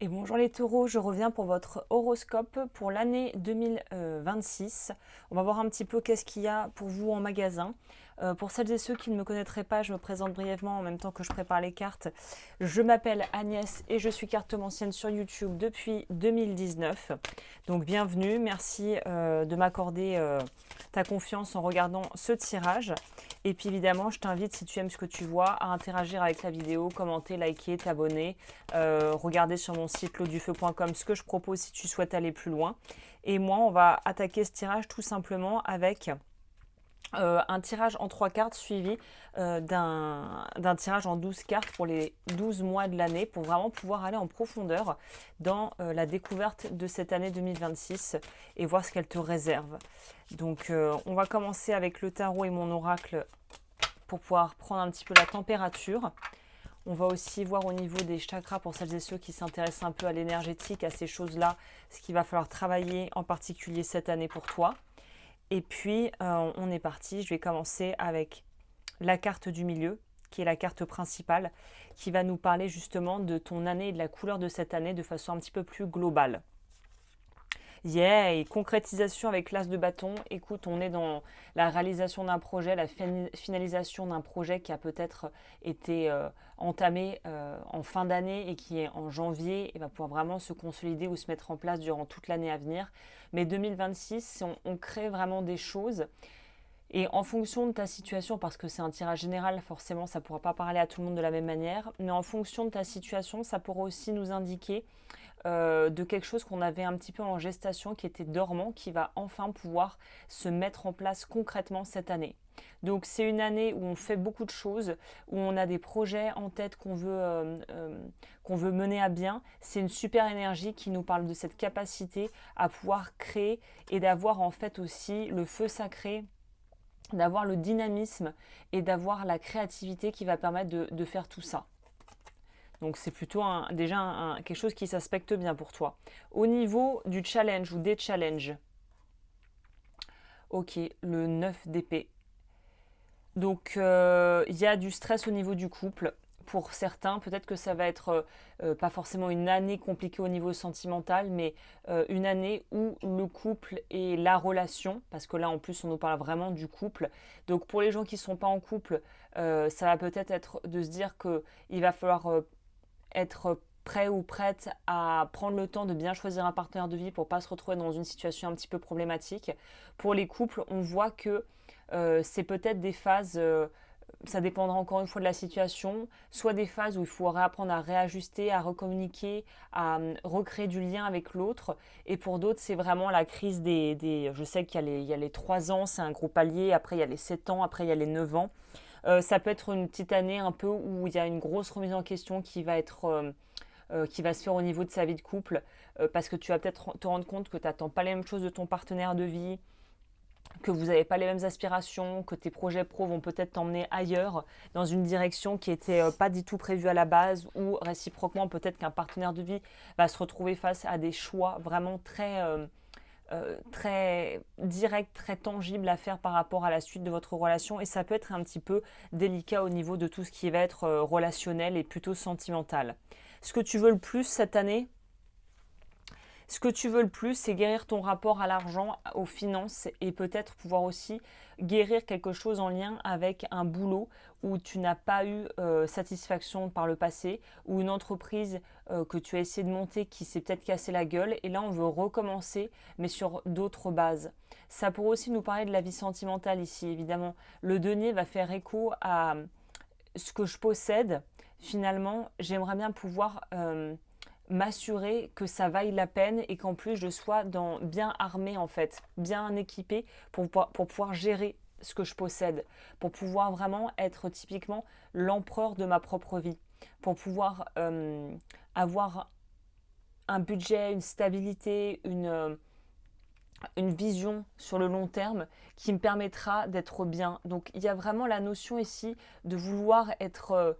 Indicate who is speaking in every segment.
Speaker 1: Et bonjour les taureaux, je reviens pour votre horoscope pour l'année 2026. On va voir un petit peu qu'est-ce qu'il y a pour vous en magasin. Pour celles et ceux qui ne me connaîtraient pas, je me présente brièvement en même temps que je prépare les cartes. Je m'appelle Agnès et je suis cartomancienne sur YouTube depuis 2019. Donc bienvenue, merci de m'accorder ta confiance en regardant ce tirage. Et puis évidemment, je t'invite, si tu aimes ce que tu vois, à interagir avec la vidéo, commenter, liker, t'abonner, regarder sur mon site lodufeu.com ce que je propose si tu souhaites aller plus loin. Et moi, on va attaquer ce tirage tout simplement avec un tirage en 3 cartes suivi d'un tirage en 12 cartes pour les 12 mois de l'année pour vraiment pouvoir aller en profondeur dans la découverte de cette année 2026 et voir ce qu'elle te réserve. Donc on va commencer avec le tarot et mon oracle pour pouvoir prendre un petit peu la température. On va aussi voir au niveau des chakras pour celles et ceux qui s'intéressent un peu à l'énergétique, à ces choses-là, ce qu'il va falloir travailler en particulier cette année pour toi. Et puis, on est parti. Je vais commencer avec la carte du milieu, qui est la carte principale, qui va nous parler justement de ton année et de la couleur de cette année de façon un petit peu plus globale. Yeah, et concrétisation avec l'as de bâton. Écoute, on est dans la réalisation d'un projet, la finalisation d'un projet qui a peut-être été entamé en fin d'année et qui est en janvier et va pouvoir vraiment se consolider ou se mettre en place durant toute l'année à venir. Mais 2026, on crée vraiment des choses. Et en fonction de ta situation, parce que c'est un tirage général, forcément, ça ne pourra pas parler à tout le monde de la même manière, mais en fonction de ta situation, ça pourra aussi nous indiquer de quelque chose qu'on avait un petit peu en gestation, qui était dormant, qui va enfin pouvoir se mettre en place concrètement cette année. Donc c'est une année où on fait beaucoup de choses, où on a des projets en tête qu'on veut mener à bien. C'est une super énergie qui nous parle de cette capacité à pouvoir créer et d'avoir en fait aussi le feu sacré, d'avoir le dynamisme et d'avoir la créativité qui va permettre de faire tout ça. Donc c'est plutôt déjà quelque chose qui s'aspecte bien pour toi. Au niveau du challenge ou des challenges, ok, le 9 d'épée. Donc il y a du stress au niveau du couple. Pour certains, peut-être que ça va être pas forcément une année compliquée au niveau sentimental, mais une année où le couple et la relation, parce que là en plus on nous parle vraiment du couple. Donc pour les gens qui ne sont pas en couple, ça va peut-être être de se dire qu'il va falloir être prêt ou prête à prendre le temps de bien choisir un partenaire de vie pour ne pas se retrouver dans une situation un petit peu problématique. Pour les couples, on voit que c'est peut-être des phases, ça dépendra encore une fois de la situation, soit des phases où il faut réapprendre à réajuster, à recommuniquer, à recréer du lien avec l'autre. Et pour d'autres, c'est vraiment la crise je sais qu'il y a les 3 ans, c'est un gros palier, après il y a les 7 ans, après il y a les 9 ans. Ça peut être une petite année un peu où il y a une grosse remise en question qui va se faire au niveau de sa vie de couple, parce que tu vas peut-être te rendre compte que tu n'attends pas les mêmes choses de ton partenaire de vie, que vous n'avez pas les mêmes aspirations, que tes projets pro vont peut-être t'emmener ailleurs, dans une direction qui n'était pas du tout prévue à la base, ou réciproquement, peut-être qu'un partenaire de vie va se retrouver face à des choix vraiment très direct, très tangible à faire par rapport à la suite de votre relation, et ça peut être un petit peu délicat au niveau de tout ce qui va être relationnel et plutôt sentimental. Ce que tu veux le plus cette année, ce que tu veux le plus, c'est guérir ton rapport à l'argent, aux finances, et peut-être pouvoir aussi guérir quelque chose en lien avec un boulot où tu n'as pas eu satisfaction par le passé, ou une entreprise que tu as essayé de monter qui s'est peut-être cassé la gueule, et là on veut recommencer, mais sur d'autres bases. Ça pourrait aussi nous parler de la vie sentimentale ici, évidemment. Le denier va faire écho à ce que je possède. Finalement, j'aimerais bien pouvoir m'assurer que ça vaille la peine et qu'en plus je sois bien armée en fait, bien équipée pour pouvoir gérer ce que je possède, pour pouvoir vraiment être typiquement l'empereur de ma propre vie, pour pouvoir avoir un budget, une stabilité, une vision sur le long terme qui me permettra d'être bien. Donc il y a vraiment la notion ici de vouloir être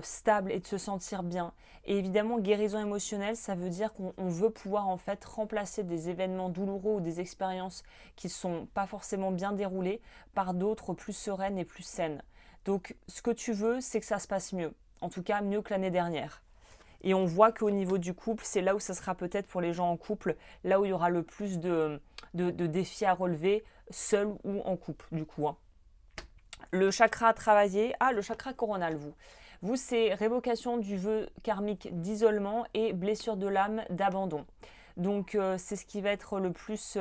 Speaker 1: stable et de se sentir bien. Et évidemment, guérison émotionnelle, ça veut dire qu'on veut pouvoir en fait remplacer des événements douloureux ou des expériences qui ne sont pas forcément bien déroulées par d'autres plus sereines et plus saines. Donc ce que tu veux, c'est que ça se passe mieux. En tout cas, mieux que l'année dernière. Et on voit qu'au niveau du couple, c'est là où ça sera peut-être pour les gens en couple, là où il y aura le plus de défis à relever, seul ou en couple, du coup. Hein. Le chakra à travailler, le chakra coronal, vous. Vous, c'est révocation du vœu karmique d'isolement et blessure de l'âme d'abandon. Donc, c'est ce qui va être le plus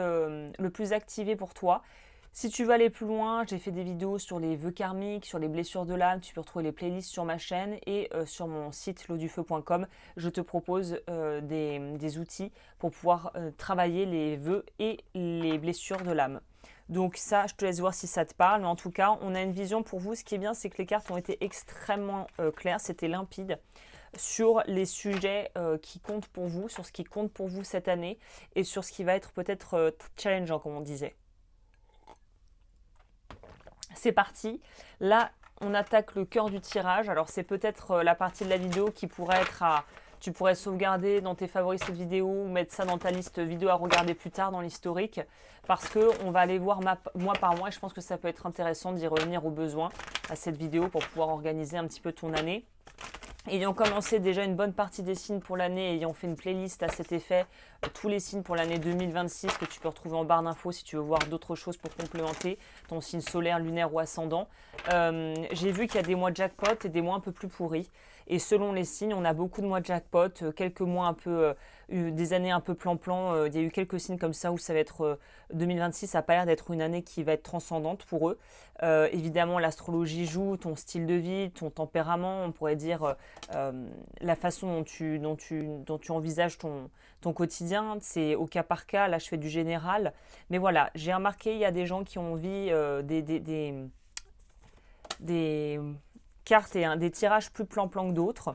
Speaker 1: activé pour toi. Si tu veux aller plus loin, j'ai fait des vidéos sur les vœux karmiques, sur les blessures de l'âme. Tu peux retrouver les playlists sur ma chaîne et sur mon site lodufeu.com. Je te propose des outils pour pouvoir travailler les vœux et les blessures de l'âme. Donc ça, je te laisse voir si ça te parle. Mais en tout cas, on a une vision pour vous. Ce qui est bien, c'est que les cartes ont été extrêmement claires. C'était limpide sur les sujets qui comptent pour vous, sur ce qui compte pour vous cette année et sur ce qui va être peut-être challengeant, comme on disait. C'est parti. Là, on attaque le cœur du tirage. Alors, c'est peut-être la partie de la vidéo qui pourrait être à... Tu pourrais sauvegarder dans tes favoris cette vidéo ou mettre ça dans ta liste vidéo à regarder plus tard dans l'historique parce qu'on va aller voir mois par mois et je pense que ça peut être intéressant d'y revenir au besoin à cette vidéo pour pouvoir organiser un petit peu ton année. Ayant commencé déjà une bonne partie des signes pour l'année, ayant fait une playlist à cet effet, tous les signes pour l'année 2026 que tu peux retrouver en barre d'infos si tu veux voir d'autres choses pour complémenter ton signe solaire, lunaire ou ascendant. J'ai vu qu'il y a des mois jackpot et des mois un peu plus pourris. Et selon les signes, on a beaucoup de mois jackpot, quelques mois un peu, des années un peu plan-plan. Il y a eu quelques signes comme ça où ça va être 2026, ça n'a pas l'air d'être une année qui va être transcendante pour eux. Évidemment, l'astrologie joue, ton style de vie, ton tempérament, on pourrait dire la façon dont tu envisages ton quotidien. C'est au cas par cas, là je fais du général. Mais voilà, j'ai remarqué, il y a des gens qui ont envie des cartes et des tirages plus plan-plan que d'autres.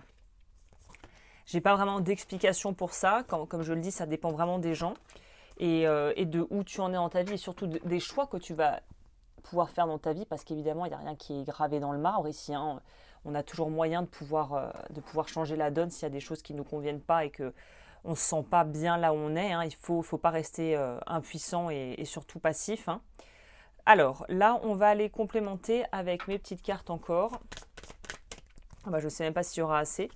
Speaker 1: J'ai pas vraiment d'explication pour ça. Comme je le dis, ça dépend vraiment des gens et de où tu en es dans ta vie et surtout des choix que tu vas pouvoir faire dans ta vie parce qu'évidemment, il n'y a rien qui est gravé dans le marbre ici. Hein. On a toujours moyen de pouvoir changer la donne s'il y a des choses qui ne nous conviennent pas et qu'on ne se sent pas bien là où on est. Hein. Il ne faut pas rester impuissant et surtout passif. Hein. Alors là, on va aller complémenter avec mes petites cartes encore. Je ne sais même pas s'il y aura assez.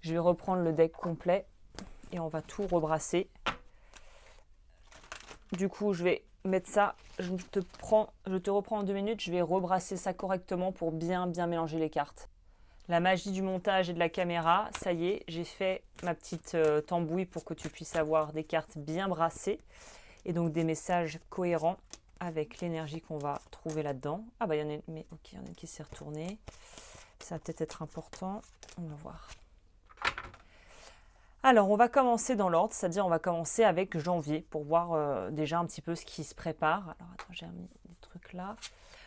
Speaker 1: Je vais reprendre le deck complet et on va tout rebrasser. Du coup, je vais mettre ça. Je te reprends en 2 minutes. Je vais rebrasser ça correctement pour bien mélanger les cartes. La magie du montage et de la caméra, ça y est, j'ai fait ma petite tambouille pour que tu puisses avoir des cartes bien brassées et donc des messages cohérents avec l'énergie qu'on va trouver là-dedans. Ah bah il y en a une qui s'est retournée. Ça va peut-être être important. On va voir. Alors, on va commencer dans l'ordre, c'est-à-dire on va commencer avec janvier pour voir déjà un petit peu ce qui se prépare. Alors, attends, j'ai mis des trucs là.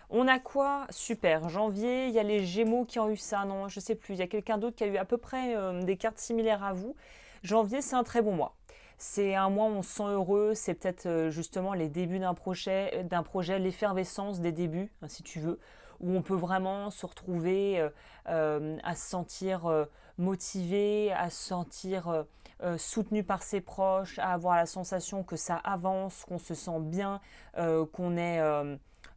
Speaker 1: On a quoi? Super, janvier, il y a les Gémeaux qui ont eu ça, non, je ne sais plus. Il y a quelqu'un d'autre qui a eu à peu près des cartes similaires à vous. Janvier, c'est un très bon mois. C'est un mois où on se sent heureux, c'est peut-être justement les débuts d'un projet, l'effervescence des débuts, hein, si tu veux, où on peut vraiment se retrouver à se sentir motivé, à se sentir soutenu par ses proches, à avoir la sensation que ça avance, qu'on se sent bien, qu'on est...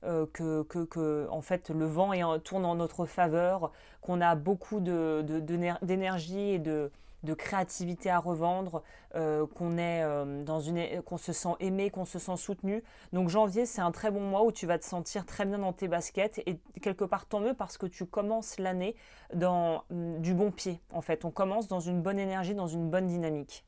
Speaker 1: que en fait le vent tourne en notre faveur, qu'on a beaucoup d'énergie et de créativité à revendre, qu'on se sent aimé, qu'on se sent soutenu. Donc janvier, c'est un très bon mois où tu vas te sentir très bien dans tes baskets et quelque part tant mieux parce que tu commences l'année dans du bon pied. En fait, on commence dans une bonne énergie, dans une bonne dynamique.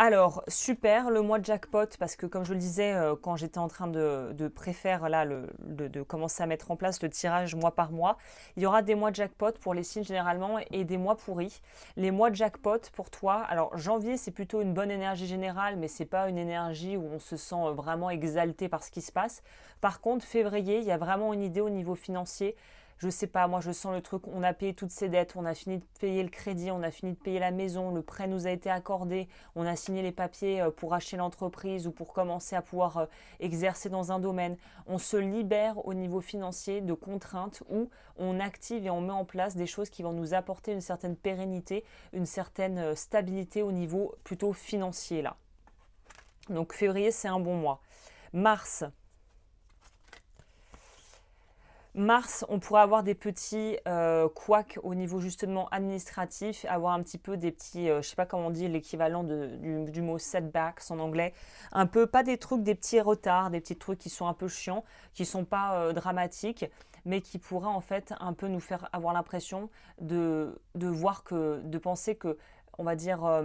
Speaker 1: Alors, super, le mois de jackpot, parce que comme je le disais, quand j'étais en train de préférer là, de commencer à mettre en place le tirage mois par mois, il y aura des mois de jackpot pour les signes généralement et des mois pourris. Les mois de jackpot pour toi, alors janvier c'est plutôt une bonne énergie générale, mais c'est pas une énergie où on se sent vraiment exalté par ce qui se passe. Par contre, février, il y a vraiment une idée au niveau financier. Je sais pas, moi je sens le truc, on a payé toutes ses dettes, on a fini de payer le crédit, on a fini de payer la maison, le prêt nous a été accordé, on a signé les papiers pour acheter l'entreprise ou pour commencer à pouvoir exercer dans un domaine. On se libère au niveau financier de contraintes où on active et on met en place des choses qui vont nous apporter une certaine pérennité, une certaine stabilité au niveau plutôt financier là. Donc février c'est un bon mois. Mars, Mars, on pourrait avoir des petits couacs au niveau justement administratif, avoir un petit peu des petits, je sais pas comment on dit l'équivalent du mot setbacks en anglais, un peu, pas des trucs, des petits retards, des petits trucs qui sont un peu chiants, qui sont pas dramatiques, mais qui pourraient en fait un peu nous faire avoir l'impression de voir que, de penser que, on va dire,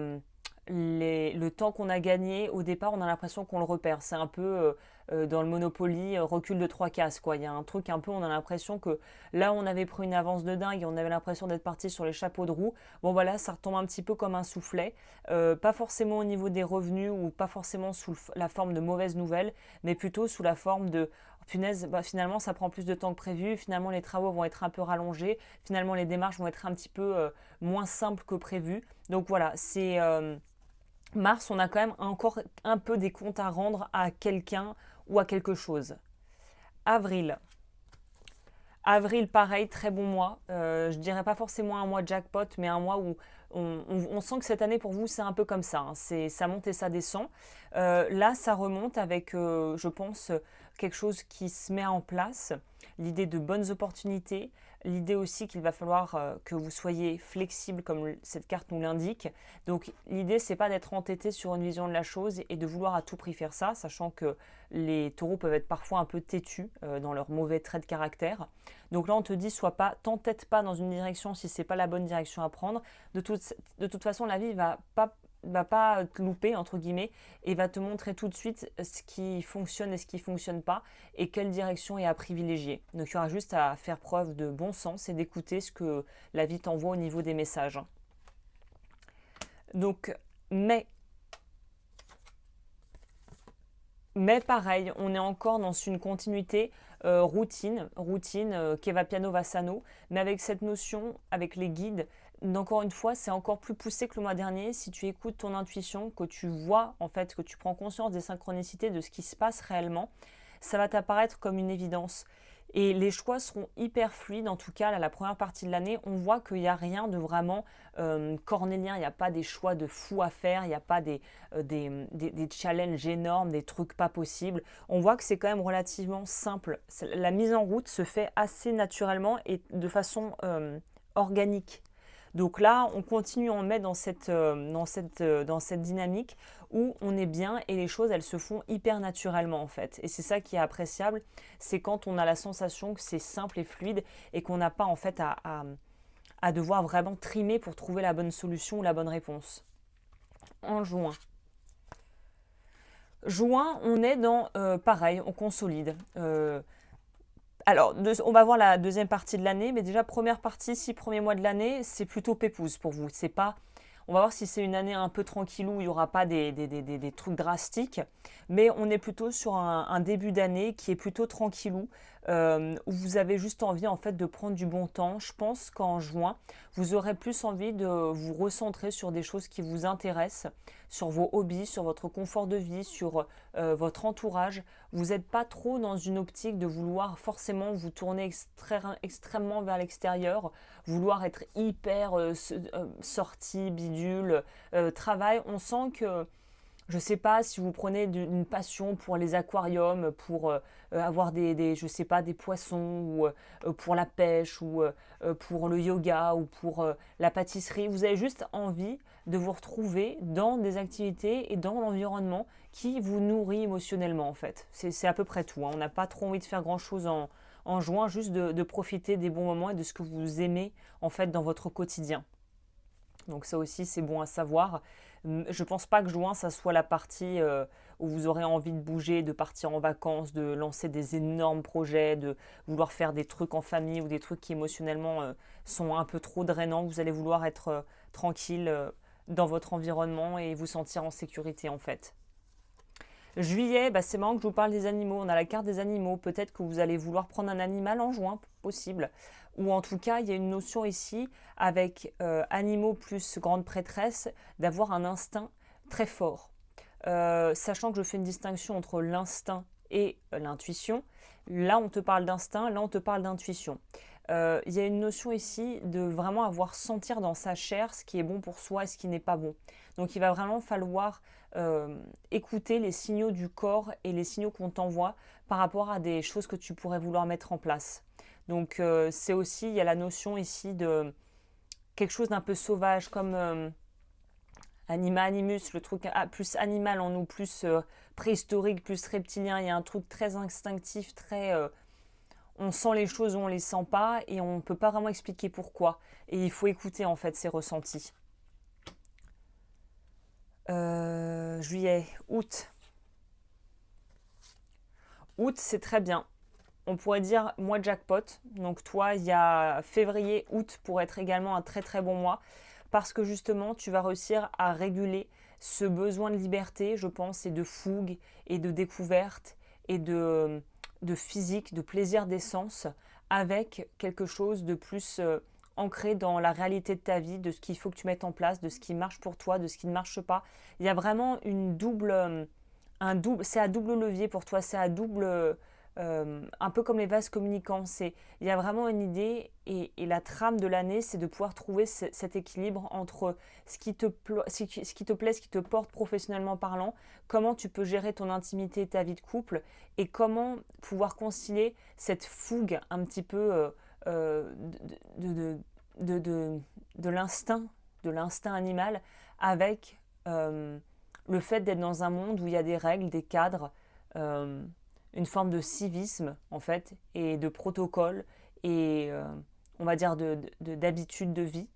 Speaker 1: le temps qu'on a gagné, au départ, on a l'impression qu'on le repère. C'est un peu dans le Monopoly, recul de 3 cases, quoi. Il y a un truc un peu, on a l'impression que là, on avait pris une avance de dingue et on avait l'impression d'être parti sur les chapeaux de roue. Bon, voilà, ça retombe un petit peu comme un soufflet. Pas forcément au niveau des revenus ou pas forcément sous la forme de mauvaises nouvelles, mais plutôt sous la forme de oh, punaise, bah, finalement, ça prend plus de temps que prévu. Finalement, les travaux vont être un peu rallongés. Finalement, les démarches vont être un petit peu moins simples que prévu. Donc voilà, c'est Mars, on a quand même encore un peu des comptes à rendre à quelqu'un ou à quelque chose. Avril. Avril, pareil, très bon mois. Je dirais pas forcément un mois jackpot, mais un mois où on sent que cette année pour vous, c'est un peu comme ça. Hein. Ça monte et ça descend. Là, ça remonte avec, je pense, quelque chose qui se met en place. L'idée de bonnes opportunités. L'idée aussi qu'il va falloir que vous soyez flexible, comme cette carte nous l'indique. Donc, l'idée, c'est pas d'être entêté sur une vision de la chose et de vouloir à tout prix faire ça, sachant que les taureaux peuvent être parfois un peu têtus dans leurs mauvais traits de caractère. Donc là, on te dit, t'entête pas dans une direction si c'est pas la bonne direction à prendre. De toute façon, la vie va pas te louper, entre guillemets, et va te montrer tout de suite ce qui fonctionne et ce qui fonctionne pas, et quelle direction est à privilégier. Donc il y aura juste à faire preuve de bon sens et d'écouter ce que la vie t'envoie au niveau des messages. Donc, mais pareil, on est encore dans une continuité routine, Keva Piano Vassano, mais avec cette notion, avec les guides, encore une fois, c'est encore plus poussé que le mois dernier. Si tu écoutes ton intuition, que tu vois, en fait, que tu prends conscience des synchronicités, de ce qui se passe réellement, ça va t'apparaître comme une évidence. Et les choix seront hyper fluides, en tout cas, là, la première partie de l'année, on voit qu'il n'y a rien de vraiment cornélien, il n'y a pas des choix de fou à faire, il n'y a pas des challenges énormes, des trucs pas possibles. On voit que c'est quand même relativement simple. La mise en route se fait assez naturellement et de façon organique. Donc là, on continue, on met dans cette dynamique où on est bien et les choses, elles se font hyper naturellement en fait. Et c'est ça qui est appréciable, c'est quand on a la sensation que c'est simple et fluide et qu'on n'a pas en fait à devoir vraiment trimer pour trouver la bonne solution ou la bonne réponse. En juin. Juin, on est dans, pareil, on consolide. Alors, on va voir la deuxième partie de l'année, mais déjà, première partie, 6 premiers mois de l'année, c'est plutôt pépouze pour vous. C'est pas, on va voir si c'est une année un peu tranquillou, où il n'y aura pas des trucs drastiques, mais on est plutôt sur un début d'année qui est plutôt tranquillou, où vous avez juste envie en fait de prendre du bon temps. Je pense qu'en juin, vous aurez plus envie de vous recentrer sur des choses qui vous intéressent, sur vos hobbies, sur votre confort de vie, sur votre entourage. Vous n'êtes pas trop dans une optique de vouloir forcément vous tourner extrêmement vers l'extérieur, vouloir être hyper sorti, bidule, travail. On sent que, je ne sais pas si vous prenez une passion pour les aquariums, pour avoir je sais pas, des poissons, ou pour la pêche, ou pour le yoga, ou pour la pâtisserie. Vous avez juste envie de vous retrouver dans des activités et dans l'environnement qui vous nourrit émotionnellement en fait. C'est à peu près tout. Hein. On n'a pas trop envie de faire grand-chose en juin, juste de profiter des bons moments et de ce que vous aimez en fait dans votre quotidien. Donc ça aussi c'est bon à savoir. Je pense pas que juin ça soit la partie où vous aurez envie de bouger, de partir en vacances, de lancer des énormes projets, de vouloir faire des trucs en famille ou des trucs qui émotionnellement sont un peu trop drainants. Vous allez vouloir être tranquille dans votre environnement et vous sentir en sécurité en fait. Juillet, bah c'est marrant que je vous parle des animaux. On a la carte des animaux. Peut-être que vous allez vouloir prendre un animal en juin, possible. Ou en tout cas, il y a une notion ici, avec animaux plus grande prêtresse, d'avoir un instinct très fort. Sachant que je fais une distinction entre l'instinct et l'intuition. Là, on te parle d'instinct, là, on te parle d'intuition. Il y a une notion ici de vraiment avoir sentir dans sa chair ce qui est bon pour soi et ce qui n'est pas bon. Donc il va vraiment falloir écouter les signaux du corps et les signaux qu'on t'envoie par rapport à des choses que tu pourrais vouloir mettre en place. Donc c'est aussi, il y a la notion ici de quelque chose d'un peu sauvage, comme anima animus, le truc plus animal en nous, plus préhistorique, plus reptilien. Il y a un truc très instinctif, très... on sent les choses ou on les sent pas et on ne peut pas vraiment expliquer pourquoi. Et il faut écouter en fait ces ressentis. Juillet, août. Août, c'est très bien. On pourrait dire mois jackpot. Donc toi, il y a février, août pour être également un très très bon mois. Parce que justement, tu vas réussir à réguler ce besoin de liberté, je pense, et de fougue, et de découverte, et de physique, de plaisir d'essence, avec quelque chose de plus ancré dans la réalité de ta vie, de ce qu'il faut que tu mettes en place, de ce qui marche pour toi, de ce qui ne marche pas. Il y a vraiment une double, c'est à double levier pour toi, c'est à double, un peu comme les vases communicants. Il y a vraiment une idée et la trame de l'année, c'est de pouvoir trouver cet équilibre entre ce qui te ce qui te plaît, ce qui te porte professionnellement parlant, comment tu peux gérer ton intimité et ta vie de couple, et comment pouvoir concilier cette fougue un petit peu de, de, de, de l'instinct animal avec le fait d'être dans un monde où il y a des règles, des cadres, une forme de civisme en fait, et de protocole, et on va dire d'habitude de vie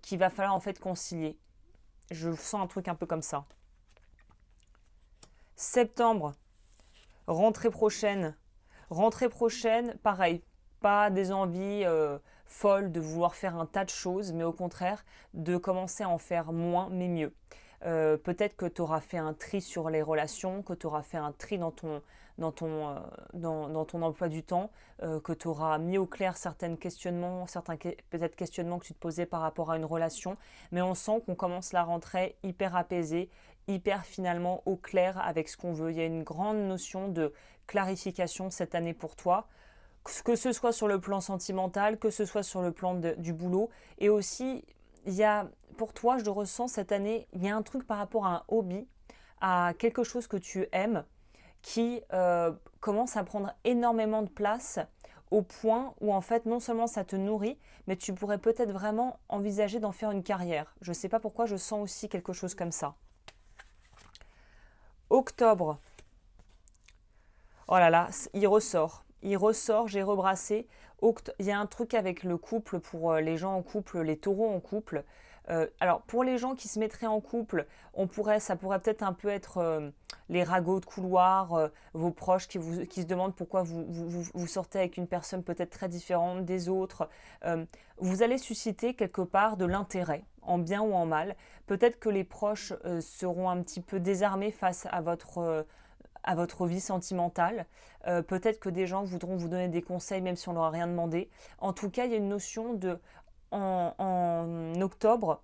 Speaker 1: qu'il va falloir en fait concilier. Je sens un truc un peu comme ça. Septembre, rentrée prochaine. Rentrée prochaine, pareil, pas des envies folles de vouloir faire un tas de choses, mais au contraire, de commencer à en faire moins, mais mieux. Peut-être que tu auras fait un tri sur les relations, que tu auras fait un tri dans ton emploi du temps, que tu auras mis au clair certains peut-être questionnements que tu te posais par rapport à une relation, mais on sent qu'on commence la rentrée hyper apaisée, hyper finalement au clair avec ce qu'on veut. Il y a une grande notion de clarification cette année pour toi, que ce soit sur le plan sentimental, que ce soit sur le plan du boulot, et aussi il y a, pour toi, je ressens cette année, il y a un truc par rapport à un hobby, à quelque chose que tu aimes, qui commence à prendre énormément de place au point où en fait non seulement ça te nourrit, mais tu pourrais peut-être vraiment envisager d'en faire une carrière. Je ne sais pas pourquoi je sens aussi quelque chose comme ça. Octobre. Oh là là, il ressort. Il ressort, j'ai rebrassé. Il y a un truc avec le couple, pour les gens en couple, les taureaux en couple. Alors, pour les gens qui se mettraient en couple, ça pourrait peut-être un peu être les ragots de couloir, vos proches qui se demandent pourquoi vous sortez avec une personne peut-être très différente des autres. Vous allez susciter quelque part de l'intérêt, en bien ou en mal. Peut-être que les proches seront un petit peu désarmés face à votre vie sentimentale. Peut-être que des gens voudront vous donner des conseils même si on ne leur a rien demandé. En tout cas, il y a une notion de en octobre,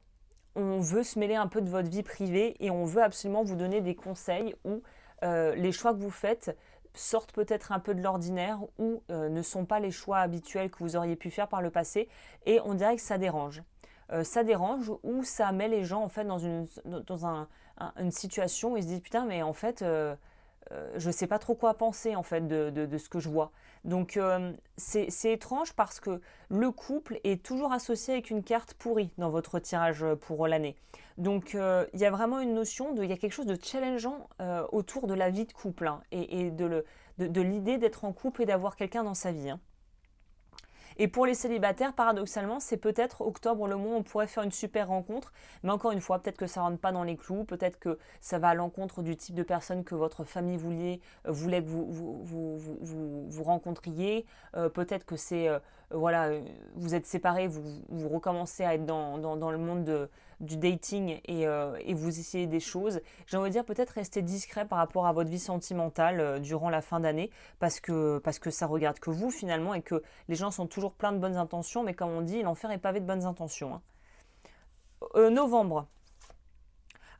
Speaker 1: on veut se mêler un peu de votre vie privée et on veut absolument vous donner des conseils où les choix que vous faites sortent peut-être un peu de l'ordinaire ou ne sont pas les choix habituels que vous auriez pu faire par le passé, et on dirait que ça dérange. Ça dérange ou ça met les gens en fait dans une situation où ils se disent putain mais en fait je ne sais pas trop quoi penser en fait de ce que je vois. Donc c'est étrange parce que le couple est toujours associé avec une carte pourrie dans votre tirage pour l'année. Donc il y a vraiment une notion il y a quelque chose de challengeant autour de la vie de couple, hein, et de l'idée d'être en couple et d'avoir quelqu'un dans sa vie, hein. Et pour les célibataires, paradoxalement, c'est peut-être octobre le mois où on pourrait faire une super rencontre. Mais encore une fois, peut-être que ça ne rentre pas dans les clous, peut-être que ça va à l'encontre du type de personne que votre famille voulait que vous rencontriez. Peut-être que voilà, vous êtes séparés, vous recommencez à être dans le monde du dating, et vous essayez des choses. J'ai envie de dire peut-être rester discret par rapport à votre vie sentimentale durant la fin d'année, parce que ça regarde que vous finalement, et que les gens sont toujours pleins de bonnes intentions, mais comme on dit, l'enfer est pavé de bonnes intentions, hein. Novembre.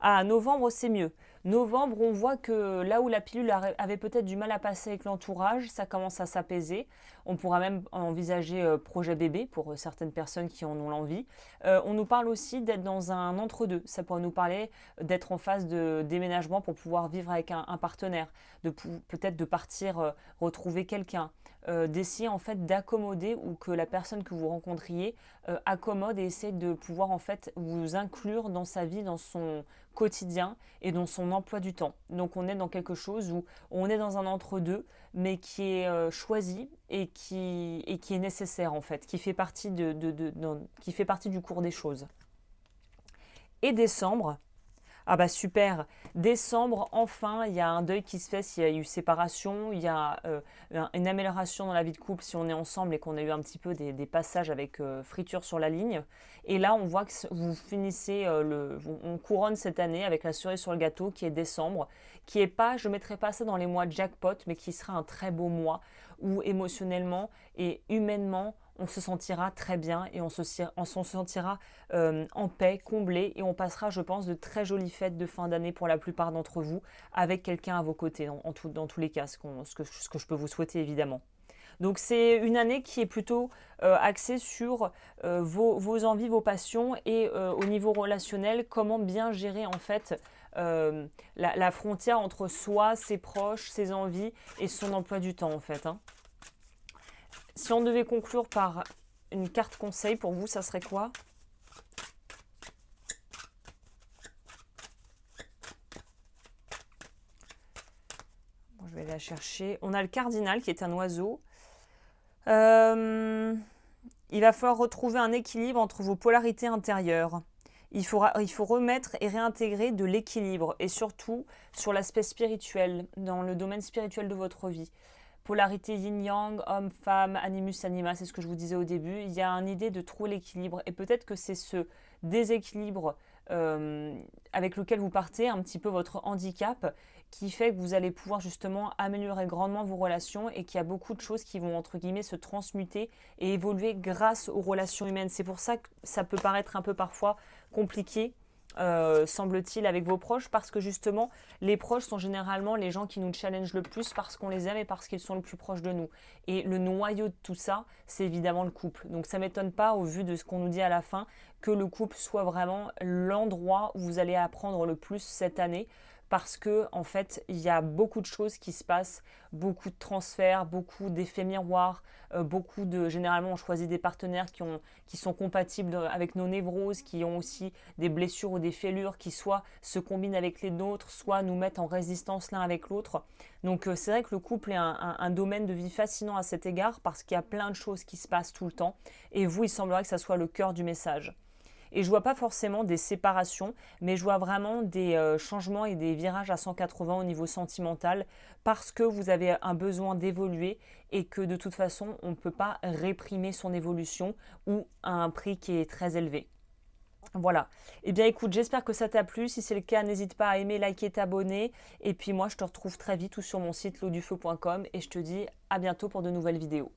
Speaker 1: Ah, novembre, c'est mieux. Novembre, on voit que là où la pilule avait peut-être du mal à passer avec l'entourage, ça commence à s'apaiser. On pourra même envisager projet bébé pour certaines personnes qui en ont l'envie. On nous parle aussi d'être dans un entre-deux. Ça pourrait nous parler d'être en phase de déménagement pour pouvoir vivre avec un partenaire, peut-être de partir retrouver quelqu'un, d'essayer en fait d'accommoder ou que la personne que vous rencontriez accommode et essaie de pouvoir en fait vous inclure dans sa vie, dans son quotidien et dans son emploi du temps. Donc on est dans quelque chose où on est dans un entre-deux, mais qui est choisi et qui est nécessaire en fait, qui fait partie, qui fait partie du cours des choses. Et décembre, ah bah super, décembre, enfin, il y a un deuil qui se fait s'il y a eu séparation, il y a une amélioration dans la vie de couple si on est ensemble et qu'on a eu un petit peu des passages avec friture sur la ligne. Et là, on voit que vous finissez, on couronne cette année avec la cerise sur le gâteau qui est décembre, qui est pas, je ne mettrai pas ça dans les mois jackpot, mais qui sera un très beau mois où émotionnellement et humainement, on se sentira très bien et on se sentira en paix, comblé et on passera, je pense, de très jolies fêtes de fin d'année pour la plupart d'entre vous avec quelqu'un à vos côtés, dans tous les cas, ce que je peux vous souhaiter évidemment. Donc c'est une année qui est plutôt axée sur vos envies, vos passions et au niveau relationnel, comment bien gérer en fait la frontière entre soi, ses proches, ses envies et son emploi du temps en fait. Hein. Si on devait conclure par une carte conseil pour vous, ça serait quoi? Bon, je vais la chercher. On a le cardinal qui est un oiseau. Il va falloir retrouver un équilibre entre vos polarités intérieures. Il faut remettre et réintégrer de l'équilibre et surtout sur l'aspect spirituel, dans le domaine spirituel de votre vie. Polarité yin-yang, homme-femme, animus-anima, c'est ce que je vous disais au début. Il y a une idée de trouver l'équilibre et peut-être que c'est ce déséquilibre avec lequel vous partez, un petit peu votre handicap, qui fait que vous allez pouvoir justement améliorer grandement vos relations et qu'il y a beaucoup de choses qui vont entre guillemets se transmuter et évoluer grâce aux relations humaines. C'est pour ça que ça peut paraître un peu parfois compliqué. Semble-t-il, avec vos proches, parce que justement, les proches sont généralement les gens qui nous challengent le plus parce qu'on les aime et parce qu'ils sont le plus proches de nous. Et le noyau de tout ça, c'est évidemment le couple. Donc ça ne m'étonne pas, au vu de ce qu'on nous dit à la fin, que le couple soit vraiment l'endroit où vous allez apprendre le plus cette année. Parce que en fait, il y a beaucoup de choses qui se passent, beaucoup de transferts, beaucoup d'effets miroirs, généralement on choisit des partenaires qui sont compatibles avec nos névroses, qui ont aussi des blessures ou des fêlures qui soit se combinent avec les nôtres, soit nous mettent en résistance l'un avec l'autre. Donc c'est vrai que le couple est un domaine de vie fascinant à cet égard parce qu'il y a plein de choses qui se passent tout le temps et vous, il semblerait que ça soit le cœur du message. Et je vois pas forcément des séparations, mais je vois vraiment des changements et des virages à 180 au niveau sentimental parce que vous avez un besoin d'évoluer et que de toute façon, on ne peut pas réprimer son évolution ou à un prix qui est très élevé. Voilà. Eh bien écoute, j'espère que ça t'a plu. Si c'est le cas, n'hésite pas à aimer, liker, t'abonner. Et puis moi, je te retrouve très vite ou sur mon site lodufeu.com et je te dis à bientôt pour de nouvelles vidéos.